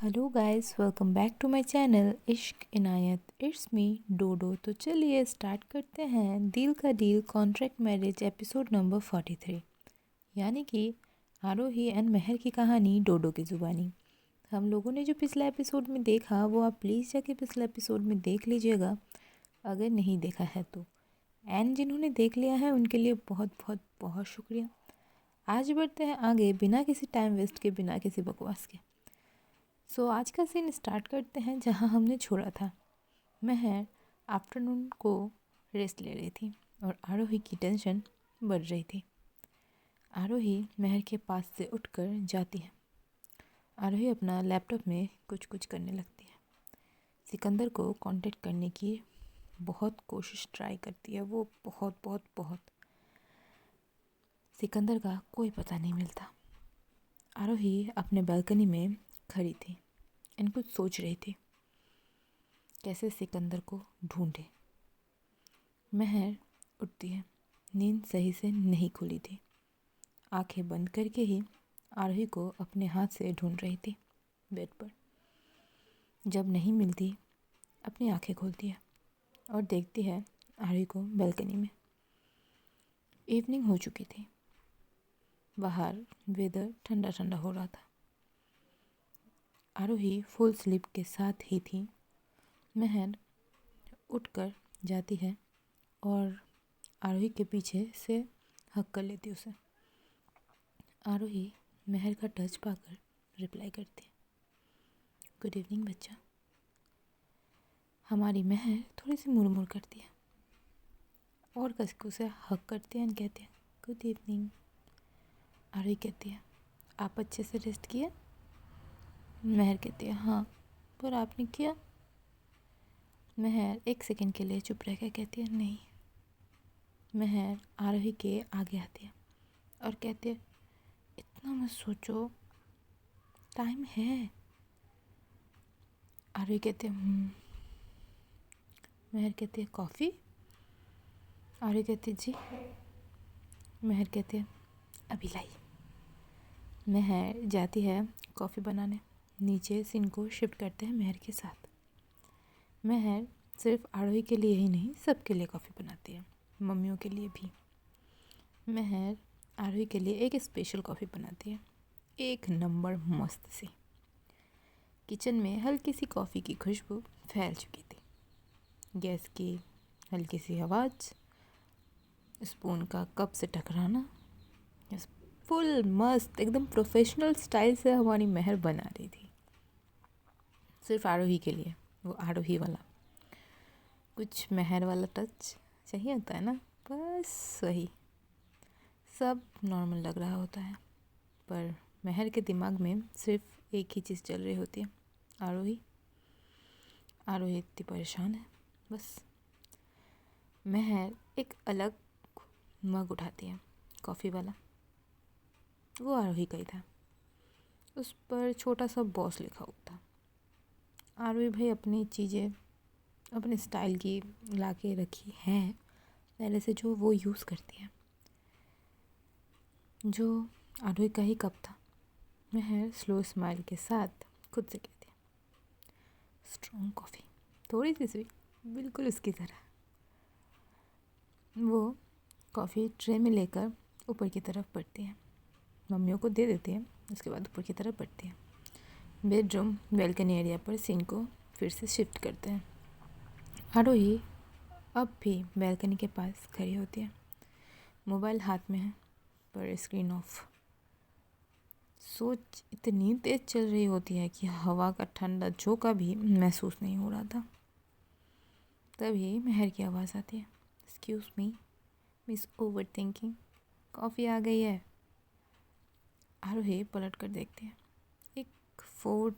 Hello guys, welcome back to my channel Ishq Inayat. It's me डोडो। तो चलिए start करते हैं दिल का deal contract marriage episode number 43, यानी कि आरोही एंड महर की कहानी डोडो की ज़ुबानी। हम लोगों ने जो पिछला एपिसोड में देखा वो आप प्लीज़ जाके पिछला एपिसोड में देख लीजिएगा अगर नहीं देखा है तो। एंड जिन्होंने देख लिया है उनके लिए बहुत बहुत बहुत शुक्रिया। आज बढ़ते हैं आगे बिना किसी टाइम वेस्ट के, बिना किसी बकवास के। आज का सीन स्टार्ट करते हैं जहाँ हमने छोड़ा था। महर आफ्टरनून को रेस्ट ले रही थी और आरोही की टेंशन बढ़ रही थी। आरोही महर के पास से उठकर जाती है। आरोही अपना लैपटॉप में कुछ कुछ करने लगती है। सिकंदर को कांटेक्ट करने की बहुत कोशिश ट्राई करती है वो, बहुत बहुत बहुत। सिकंदर का कोई पता नहीं मिलता। आरोही अपने बालकनी में खड़ी थी एंड कुछ सोच रही थी, कैसे सिकंदर को ढूंढे। महर उठती है। नींद सही से नहीं खुली थी। आंखें बंद करके ही आरोही को अपने हाथ से ढूंढ रही थी बेड पर। जब नहीं मिलती अपनी आंखें खोलती है और देखती है आरोही को बालकनी में। इवनिंग हो चुकी थी। बाहर वेदर ठंडा ठंडा हो रहा था। आरोही फुल स्लीप के साथ ही थी। महर उठकर जाती है और आरोही के पीछे से हक कर लेती उसे। आरोही महर का टच पाकर रिप्लाई करती है, गुड इवनिंग बच्चा। हमारी महर थोड़ी सी मुड़मुड़ करती है और कस के उसे हक करती है और कहती है, गुड इवनिंग। आरोही कहती है, आप अच्छे से रेस्ट किए? महर कहती है, हाँ, पर आपने किया? महर एक सेकंड के लिए चुप रह कर कहती है, नहीं। महर आरोही के आगे आती है और कहती है, इतना मत सोचो, टाइम है। आरोही कहती है, महर कहती है, कॉफ़ी? आरोही कहती है, जी। महर कहती है, अभी लाई। महर जाती है कॉफ़ी बनाने। नीचे सीन को शिफ्ट करते हैं महर के साथ। महर सिर्फ आरोही के लिए ही नहीं, सबके लिए कॉफ़ी बनाती है, मम्मियों के लिए भी। महर आरोही के लिए एक स्पेशल कॉफ़ी बनाती है, एक नंबर मस्त सी। किचन में हल्की सी कॉफ़ी की खुशबू फैल चुकी थी। गैस की हल्की सी आवाज़, स्पून का कप से टकराना, फुल मस्त एकदम प्रोफेशनल स्टाइल से हमारी महर बना रही थी, सिर्फ आरोही के लिए। वो आरोही वाला कुछ महर वाला टच चाहिए होता है ना, बस वही। सब नॉर्मल लग रहा होता है, पर महर के दिमाग में सिर्फ एक ही चीज़ चल रही होती है, आरोही। आरोही इतनी परेशान है बस। महर एक अलग मग उठाती है, कॉफ़ी वाला। वो आरोही का ही था। उस पर छोटा सा बॉस लिखा हुआ था। आरोही भाई अपनी चीज़ें अपने स्टाइल की ला के रखी हैं पहले से, जो वो यूज़ करती है। जो आरोही का ही कप था। महर स्लो स्माइल के साथ खुद से कहती है, स्ट्रॉन्ग कॉफ़ी, थोड़ी सी स्वीट, बिल्कुल उसकी तरह। वो कॉफ़ी ट्रे में लेकर ऊपर की तरफ बढ़ती है, मम्मियों को दे देती है, उसके बाद ऊपर की तरफ बढ़ती है। बेडरूम बालकनी एरिया पर सीन को फिर से शिफ्ट करते हैं। आरोही अब भी बालकनी के पास खड़ी होती है, मोबाइल हाथ में है पर स्क्रीन ऑफ। सोच इतनी तेज़ चल रही होती है कि हवा का ठंडा झोंका भी महसूस नहीं हो रहा था। तभी महर की आवाज़ आती है, excuse me miss overthinking, coffee आ गई है। आरोही पलट कर देखती है, एक फोर्स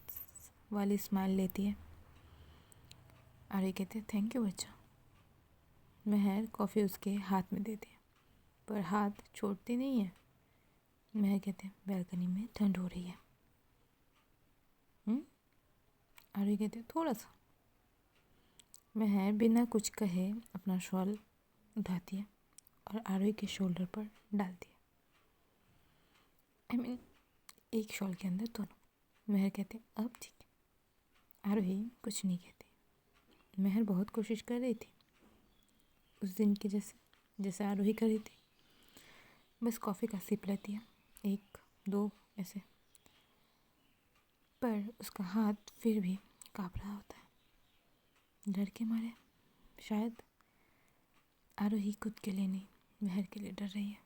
वाली स्माइल लेती है। आरोही कहती है, थैंक यू बच्चा। महर कॉफ़ी उसके हाथ में देती है पर हाथ छोड़ती नहीं है। महर कहते हैं, बालकनी में ठंड हो रही है। आरोही कहते हैं, थोड़ा सा। महर बिना कुछ कहे अपना शॉल उठाती है और आरोही के शोल्डर पर डालती है। एक शॉल के अंदर दोनों। महर कहते हैं, अब ठीक है। आरोही कुछ नहीं कहती। महर बहुत कोशिश कर रही थी उस दिन की जैसे आरोही कर रही थी, बस कॉफ़ी का सिप लेती है, 1 2 ऐसे, पर उसका हाथ फिर भी काँप रहा होता है, डर के मारे। शायद आरोही खुद के लिए नहीं, महर के लिए डर रही है।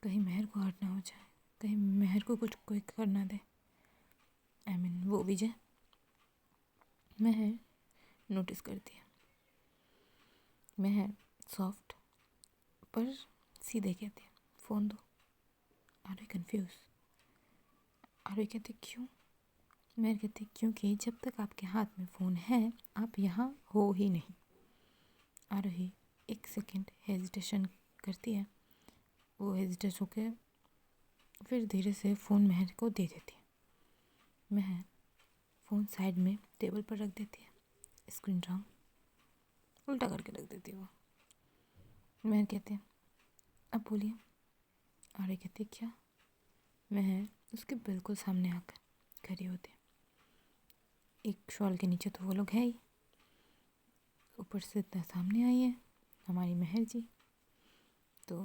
कहीं महर को हर्ट ना हो जाए, कहीं महर को कुछ कोई कर ना दे, वो विजय। महर नोटिस करती है। महर सॉफ्ट पर सीधे कहती है, फ़ोन दो। आरोही कंफ्यूज। आरोही कहती क्यों? महर कहती क्योंकि जब तक आपके हाथ में फ़ोन है आप यहाँ हो ही नहीं। आरोही 1 सेकेंड हेजिटेशन करती है, वो हेजिटेट होकर फिर धीरे से फ़ोन महर को दे देती है। महर फ़ोन साइड में टेबल पर रख देती है, स्क्रीन रॉन्ग उल्टा करके रख देती है वो। महर कहती है अब बोलिए। आरोही कहती क्या? महर उसके बिल्कुल सामने आकर खड़ी होती है। एक शॉल के नीचे तो वो लोग है ही, ऊपर से इतना सामने आई है हमारी महर जी। तो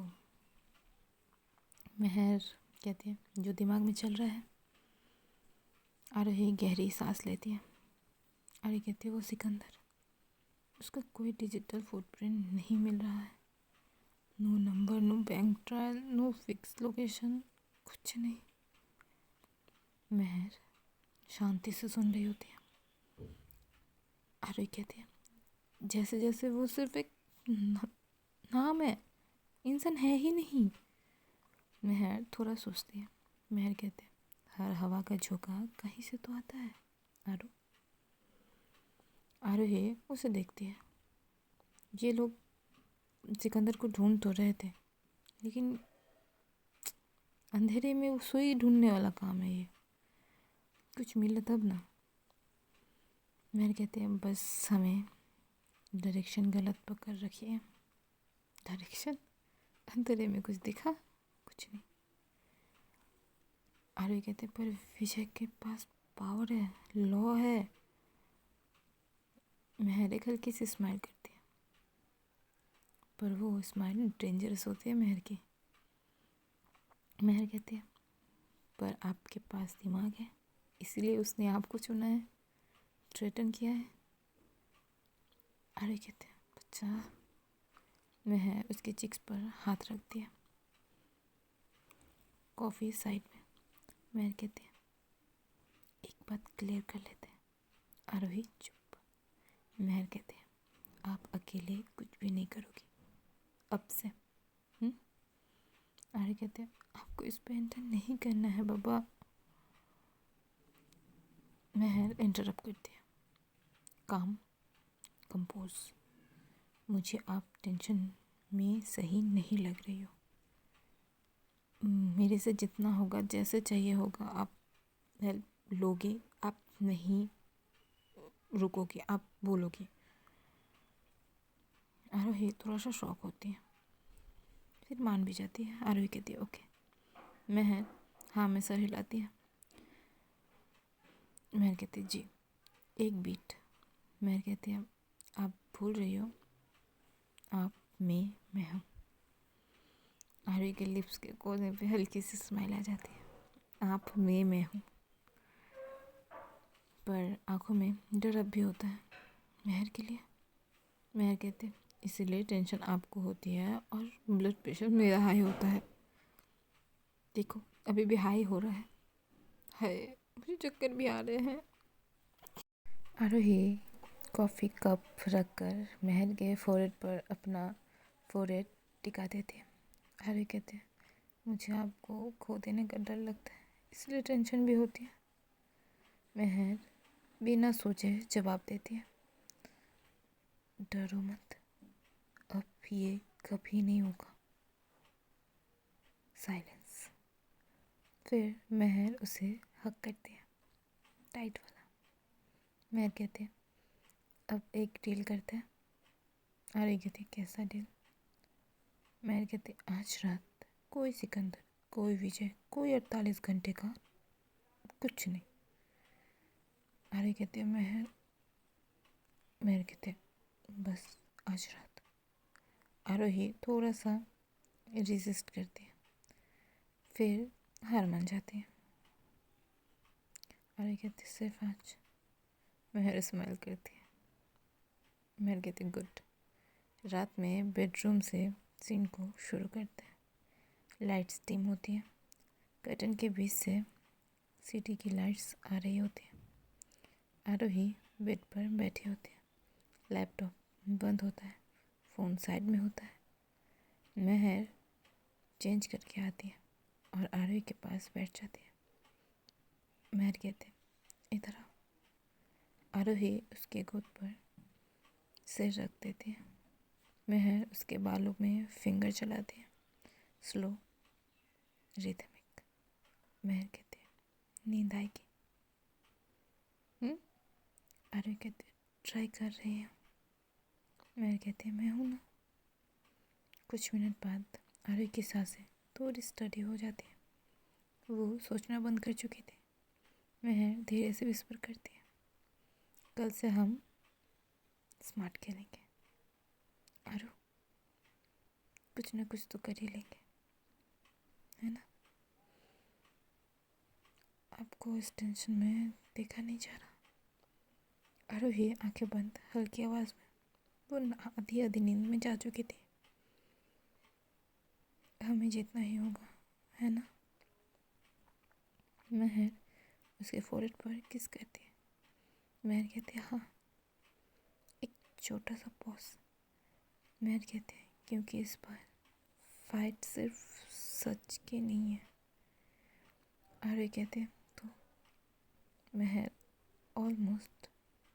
महर कहती है जो दिमाग में चल रहा है। आरोही गहरी सांस लेती है। आरोही कहती है वो सिकंदर, उसका कोई डिजिटल फुटप्रिंट नहीं मिल रहा है, no number, no bank trial, no fix location, कुछ नहीं। महर शांति से सुन रही होती है। आरोही कहती है जैसे जैसे वो सिर्फ एक नाम है, इंसान है ही नहीं। महर थोड़ा सोचती है। महर कहते हैं हर हवा का झोंका कहीं से तो आता है आरो। आरोही उसे देखती है। ये लोग सिकंदर को ढूंढ तो रहे थे, लेकिन अंधेरे में सुई ढूंढने वाला काम है ये, कुछ मिले तब ना। महर कहते हैं बस हमें डायरेक्शन गलत पकड़ रखी है। डायरेक्शन? अंधेरे में कुछ दिखा? कुछ नहीं। आरोही कहते पर विजय के पास पावर है, लॉ है। महर एक हल्की सी स्माइल करती है, पर वो स्माइल डेंजरस होती है महर की। महर कहती है पर आपके पास दिमाग है, इसलिए उसने आपको चुना है, थ्रेटन किया है। आरोही कहते हैं बच्चा। महर उसके चिक्स पर हाथ रखती है, कॉफ़ी साइड में। महर कहती है एक बात क्लियर कर लेते हैं। आरोही चुप। महर कहते हैं आप अकेले कुछ भी नहीं करोगी अब से। आरोही कहते हैं आपको इस पे एंटर नहीं करना है बाबा। महर इंटरप्ट करती है, काम कंपोज, मुझे आप टेंशन में सही नहीं लग रही हो। मेरे से जितना होगा, जैसे चाहिए होगा आप हेल्प लोगे, आप नहीं रुकोगे, आप बोलोगे। आरोही थोड़ा सा शॉक होती है, फिर मान भी जाती है। आरोही कहती है ओके। महर हाँ में सर हिलाती है। महर कहती है जी। एक बीट। महर कहती है आप भूल रही हो, आप मैं हूँ। आरोही के लिप्स के कोने पे हल्की सी स्माइल आ जाती है। आप मैं हूँ, पर आंखों में डर अब भी होता है महर के लिए। महर कहते इसीलिए टेंशन आपको होती है और ब्लड प्रेशर मेरा हाई होता है। देखो अभी भी हाई हो रहा है, हाय मुझे चक्कर भी आ रहे हैं। आरोही कॉफ़ी कप रख कर महर के फोरहेड पर अपना फोरहेड टिका देती है। आरोही कहते हैं मुझे आपको खो देने का डर लगता है, इसलिए टेंशन भी होती है। महर बिना सोचे जवाब देती है डरो मत, अब ये कभी नहीं होगा। साइलेंस। फिर महर उसे हक करती है, टाइट वाला। महर कहते हैं अब एक डील करते हैं। आरोही कहती है कैसा डील? महर कहते आज रात कोई सिकंदर, कोई विजय, कोई 48 घंटे का कुछ नहीं। आरोही कहती है मेहर। मेहर कहते हैं बस आज रात। आरोही थोड़ा सा रेजिस्ट करती है, फिर हार मान जाती है। आरोही कहती है सिर्फ आज। मेहर स्माइल करती है। मेहर कहती है गुड। रात में बेडरूम से सीन को शुरू करते हैं। लाइट्स डिम होती हैं। कर्टन के बीच से सिटी की लाइट्स आ रही होती हैं। आरोही बेड पर बैठी होती है। लैपटॉप बंद होता है, फ़ोन साइड में होता है। मेहर चेंज करके आती है और आरोही के पास बैठ जाती है। मेहर कहते इधर आओ। आरोही उसके गोद पर सिर रख देती है। मेहर उसके बालों में फिंगर चलाती है, स्लो रिदमिक। मेहर कहती है नींद आएगी? आरोही कहती है ट्राई कर रही है। मेहर कहती है मैं हूँ ना। कुछ मिनट बाद आरोही की सांसें थोड़ी स्टडी हो जाती है। वो सोचना बंद कर चुकी थी। मेहर धीरे से विस्पर करती है कल से हम स्मार्ट खेलेंगे आरो, कुछ ना कुछ तो कर ही लेंगे, है ना? आपको इस टेंशन में देखा नहीं जा रहा। आरोही आंखें बंद हल्की आवाज़ में, वो आधी आधी नींद में जा चुकी थी। हमें जीतना ही होगा, है ना? मेहर उसके फोrehead पर किस करती है। मेहर कहती है हाँ। एक छोटा सा पॉज। मेहर कहती है क्योंकि इस बार फाइट सिर्फ सच की नहीं है। आरोही कहते हैं तो? मेहर ऑलमोस्ट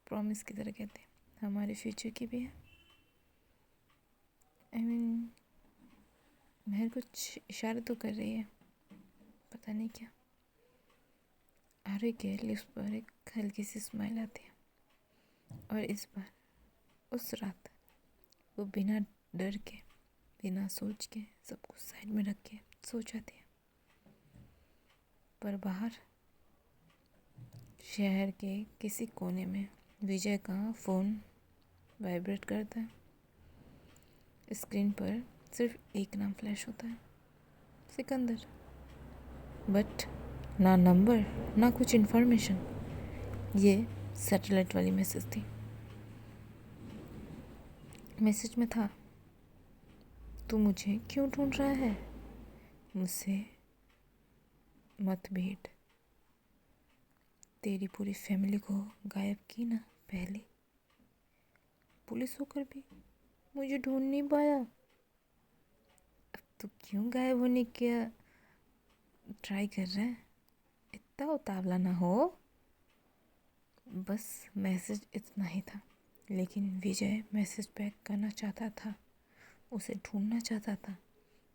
प्रॉमिस की तरह कहते हैं हमारे फ्यूचर की भी है। मेहर कुछ इशारा तो कर रही है, पता नहीं क्या। आरोही के लिप्स पर एक हल्की सी स्माइल आती है और इस बार उस रात वो बिना डर के, बिना सोच के, सब कुछ साइड में रख के सो जाती है। पर बाहर शहर के किसी कोने में विजय का फ़ोन वाइब्रेट करता है। स्क्रीन पर सिर्फ एक नाम फ्लैश होता है, सिकंदर। बट ना नंबर ना कुछ इन्फॉर्मेशन। ये सैटेलाइट वाली मैसेज थी। मैसेज में था तू मुझे क्यों ढूंढ रहा है, मुझसे मत भेंट। तेरी पूरी फैमिली को गायब की ना पहले, पुलिस होकर भी मुझे ढूंढ नहीं पाया। अब तू क्यों गायब होने का ट्राई कर रहा है? इतना उतावला ना हो। बस मैसेज इतना ही था, लेकिन विजय मैसेज पैक करना चाहता था, उसे ढूंढना चाहता था,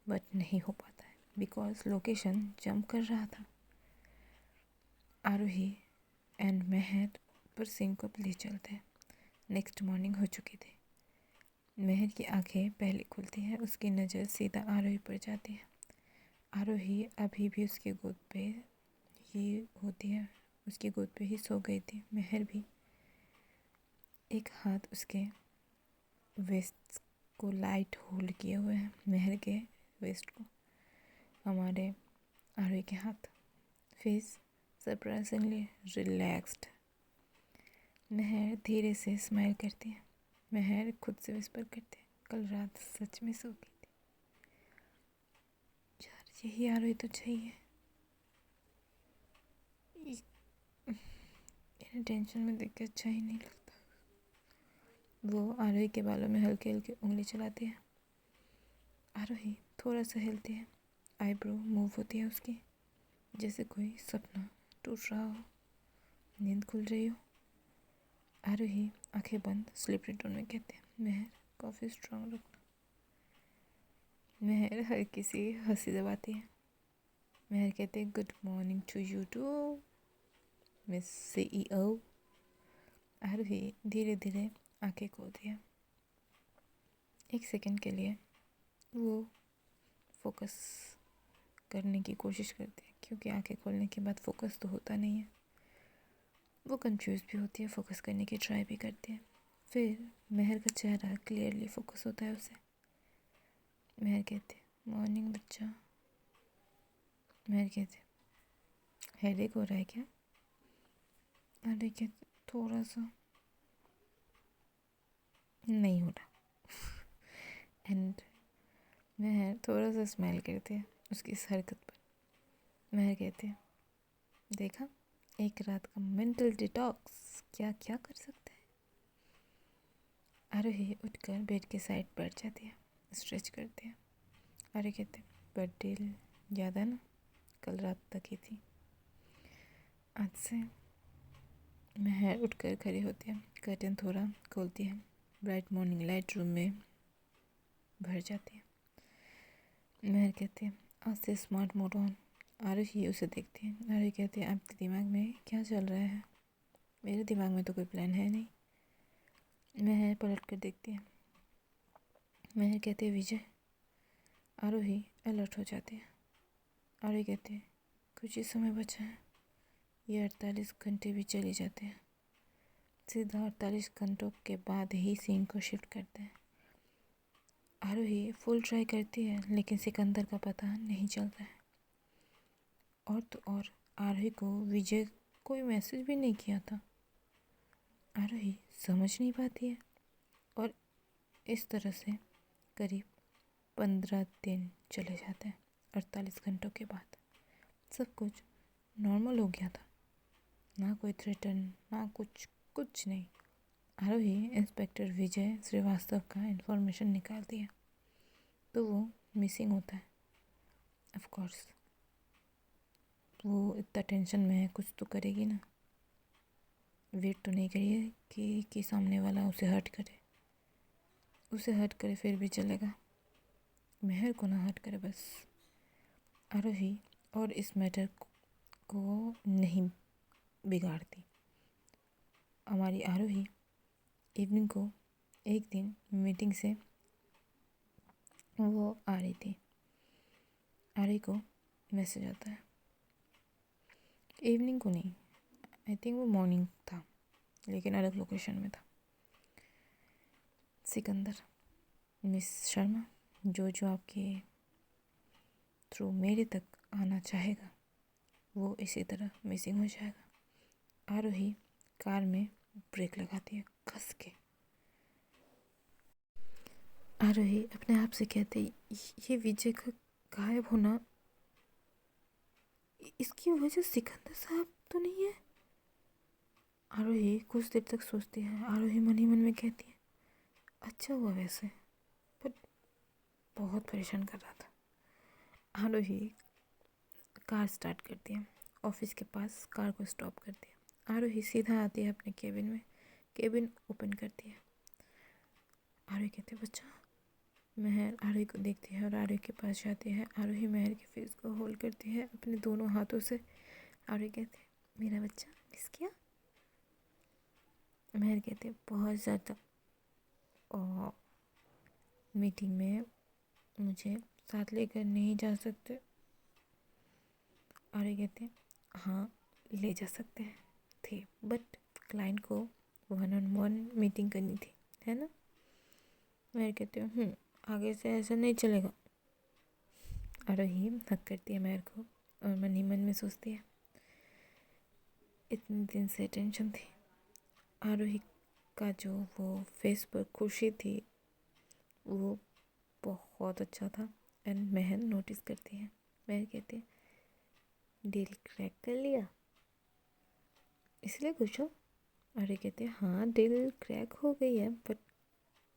बट नहीं हो पाता है बिकॉज लोकेशन जंप कर रहा था। आरोही एंड मेहर पर सिंह को ले चलते हैं। नेक्स्ट मॉर्निंग हो चुकी थी। मेहर की आंखें पहले खुलती हैं, उसकी नज़र सीधा आरोही पर जाती है। आरोही अभी भी उसकी गोद पे ही होती है, उसकी गोद पे ही सो गई थी। मेहर भी एक हाथ उसके वेस्ट को लाइट होल्ड किए हुए हैं, मेहर के वेस्ट को, हमारे आरोही के हाथ। Face surprisingly relaxed. मेहर धीरे से स्माइल करती है। मेहर खुद से विस्पर करती है कल रात सच में सो गई थी। यार यही आरोही तो चाहिए। इन्हें टेंशन में देख के अच्छा ही नहीं लगता। वो आरोही के बालों में हल्की हल्की उंगली चलाती है। आरोही थोड़ा सा हिलती है, आईब्रो मूव होती है उसकी, जैसे कोई सपना टूट रहा हो, नींद खुल रही हो। आरोही आंखें बंद स्लीपी टोन में कहते हैं मेहर कॉफ़ी स्ट्रॉन्ग रखना। मेहर हल्की सी हंसी दबाती है। मेहर कहते हैं good morning to you to miss CEO। Aarohi धीरे धीरे आंखें खोलती है। एक सेकंड के लिए वो फोकस करने की कोशिश करती है, क्योंकि आंखें खोलने के बाद फोकस तो होता नहीं है। वो कंफ्यूज भी होती है, फोकस करने की ट्राई भी करती है। फिर महर का चेहरा क्लियरली फोकस होता है उसे। महर कहती है मॉर्निंग बच्चा। महर कहती है हेडेक हो रहा है क्या? अरे कहते थोड़ा सा। नहीं हो रहा। एंड महर थोड़ा सा स्माइल करती है उसकी इस हरकत पर। महर कहती है देखा, एक रात का मेंटल डिटॉक्स क्या क्या कर सकता है। आरोही उठकर बेड के साइड बैठ जाती है, स्ट्रेच करती है। आरोही कहते बट डील याद है ना, कल रात तक ही थी। आज से। महर उठकर खड़ी होती है, कर्टन थोड़ा खोलती है। ब्राइट मॉर्निंग लाइट रूम में भर जाती है। महर कहती है आज से स्मार्ट मोड ऑन। आरुषि उसे देखती है। आरुषि कहती है आपके दिमाग में क्या चल रहा है? मेरे दिमाग में तो कोई प्लान है नहीं। महर पलट कर देखती है। महर कहती है विजय। आरुषि अलर्ट हो जाती है। आरुषि कहती है कुछ ही समय बचा है, ये 48 घंटे भी चले जाते हैं। सीधा 48 घंटों के बाद ही सीन को शिफ्ट करते हैं। आरुषि फुल ट्राई करती है लेकिन सिकंदर का पता नहीं चलता है। और तो और आरोही को विजय कोई मैसेज भी नहीं किया था। आरोही समझ नहीं पाती है। और इस तरह से करीब 15 दिन चले जाते हैं। 48 घंटों के बाद सब कुछ नॉर्मल हो गया था, ना कोई थ्रेटन ना कुछ नहीं। आरोही इंस्पेक्टर विजय श्रीवास्तव का इन्फॉर्मेशन निकालती है तो वो मिसिंग होता है। ऑफ कोर्स वो इतना टेंशन में है, कुछ तो करेगी ना। वेट तो नहीं करिए कि सामने वाला उसे हर्ट करे। उसे हर्ट करे फिर भी चलेगा, महर को ना हर्ट करे बस। आरोही और इस मैटर को नहीं बिगाड़ती। हमारी आरोही इवनिंग को एक दिन मीटिंग से वो आ रही थी। आरोही को मैसेज आता है। इवनिंग को नहीं, आई थिंक वो मॉर्निंग था लेकिन अलग लोकेशन में था। सिकंदर, मिस शर्मा, जो आपके थ्रू मेरे तक आना चाहेगा वो इसी तरह मिसिंग हो जाएगा। आरोही कार में ब्रेक लगाती है कस के। आरोही अपने आप से कहते ये विजय का गायब होना, इसकी वजह सिकंदर साहब तो नहीं है। आरोही कुछ देर तक सोचती है। आरोही मन ही मन में कहती है अच्छा हुआ वैसे, पर बहुत परेशान कर रहा था। आरोही कार स्टार्ट करती है, ऑफिस के पास कार को स्टॉप करती है। आरोही सीधा आती है अपने केबिन में, केबिन ओपन करती है। आरोही कहती है बच्चा। महर आरोही को देखती है और आरोही के पास जाती है। आरोही महर के फेस को होल्ड करती है अपने दोनों हाथों से। आरोही कहती है मेरा बच्चा मिस किया? महर कहती है बहुत ज़्यादा, और मीटिंग में मुझे साथ लेकर नहीं जा सकते? आरोही कहते हैं हाँ ले जा सकते हैं थे, बट क्लाइंट को 1-on-1 मीटिंग करनी थी, है ना? मैं कहती हूँ आगे से ऐसा नहीं चलेगा। आरोही हक करती है महर को और मन ही मन में सोचती है इतने दिन से टेंशन थी। आरोही का जो वो फेस पर खुशी थी वो बहुत अच्छा था। एंड महर नोटिस करती है। महर कहती है डील क्रैक कर लिया इसलिए खुश हो? आरोही कहते हैं हाँ डील क्रैक हो गई है, बट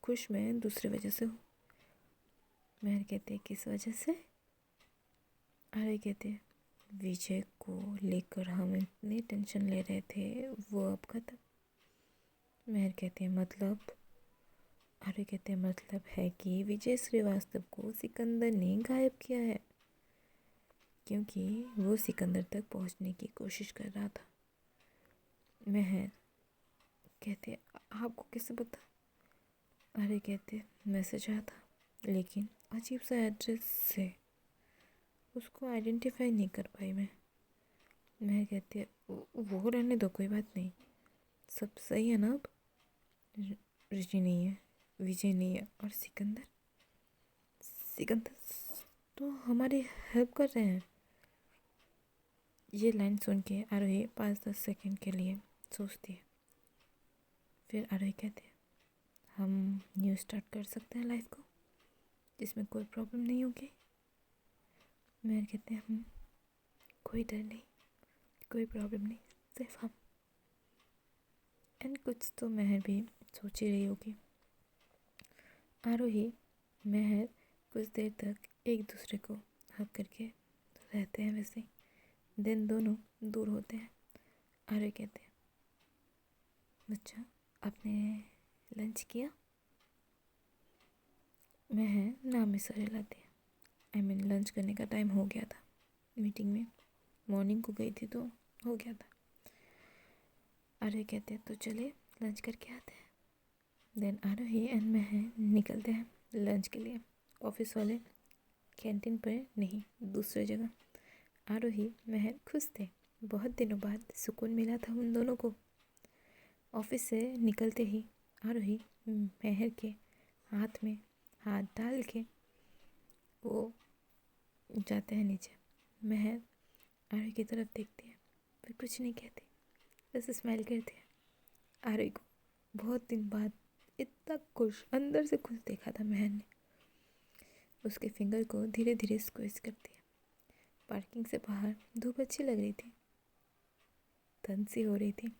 खुश मैं दूसरी वजह से हूँ। महर कहते हैं किस वजह से? आरोही कहते हैं विजय को लेकर हम इतनी टेंशन ले रहे थे वो अब खत्म। महर कहते हैं मतलब? आरोही कहते हैं मतलब है कि विजय श्रीवास्तव को सिकंदर ने गायब किया है, क्योंकि वो सिकंदर तक पहुंचने की कोशिश कर रहा था। महर कहते आपको कैसे पता? आरोही कहते मैसेज आया था, लेकिन अजीब सा एड्रेस से, उसको आइडेंटिफाई नहीं कर पाई मैं। कहती है वो रहने दो कोई बात नहीं, सब सही है ना अब? ऋषि नहीं है, विजय नहीं है, और सिकंदर सिकंदर तो हमारी हेल्प कर रहे हैं। ये लाइन सुन के आरोही 5-10 सेकंड के लिए सोचती है। फिर आरोही कहती है, हम न्यू स्टार्ट कर सकते हैं लाइफ को, जिसमें कोई प्रॉब्लम नहीं होगी। मेहर कहते हैं, कोई डर नहीं, कोई प्रॉब्लम नहीं, सिर्फ हम। एंड कुछ तो मेहर भी सोच ही रही होगी। आरोही मेहर कुछ देर तक एक दूसरे को हग करके रहते हैं। वैसे दिन दोनों दूर होते हैं। आरोही कहते हैं, बच्चा आपने लंच किया? मेहर नाम में सर हिलाती है। लंच करने का टाइम हो गया था, मीटिंग में मॉर्निंग को गई थी तो हो गया था। आरोही कहते हैं, तो चलिए लंच करके आते हैं। देन आरोही एंड मेहर निकलते हैं लंच के लिए। ऑफिस वाले कैंटीन पर नहीं, दूसरे जगह। आरोही मेहर खुश थे, बहुत दिनों बाद सुकून मिला था उन दोनों को। ऑफिस से निकलते ही आरोही मेहर के हाथ में हाथ डाल के वो जाते हैं नीचे। मेहर आरोही की तरफ देखती है, फिर कुछ नहीं कहती, बस स्माइल करती है। आरोही को बहुत दिन बाद इतना खुश, अंदर से खुश देखा था मेहर ने। उसके फिंगर को धीरे धीरे स्क्वीज करती है। पार्किंग से बाहर धूप अच्छी लग रही थी, ठंड सी हो रही थी।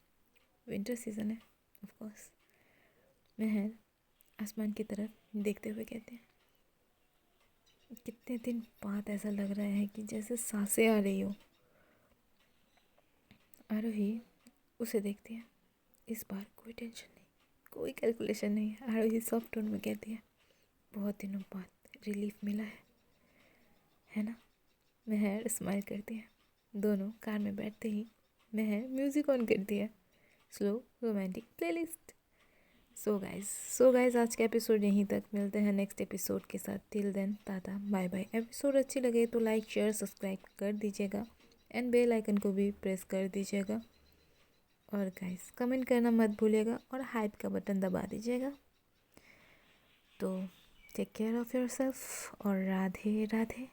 विंटर सीजन है ऑफ कोर्स। मेहर आसमान की तरफ देखते हुए कहते हैं, कितने दिन बाद ऐसा लग रहा है कि जैसे सांसें आ रही हो। आरोही उसे देखती है। इस बार कोई टेंशन नहीं, कोई कैलकुलेशन नहीं। आरोही सॉफ्ट टोन में कहती है, बहुत दिनों बाद रिलीफ मिला है ना? मेहर स्माइल करती है। दोनों कार में बैठते ही मेहर म्यूज़िक ऑन करती है, slow romantic playlist. So guys आज का एपिसोड यहीं तक। मिलते हैं नेक्स्ट एपिसोड के साथ। Till then tata bye bye. Episode अच्छी लगे तो लाइक शेयर सब्सक्राइब कर दीजिएगा एंड बेल आइकन को भी प्रेस कर दीजिएगा। और गाइस कमेंट करना मत भूलिएगा और हाइप का बटन दबा दीजिएगा। तो टेक केयर ऑफ़ योरसेल्फ और राधे राधे।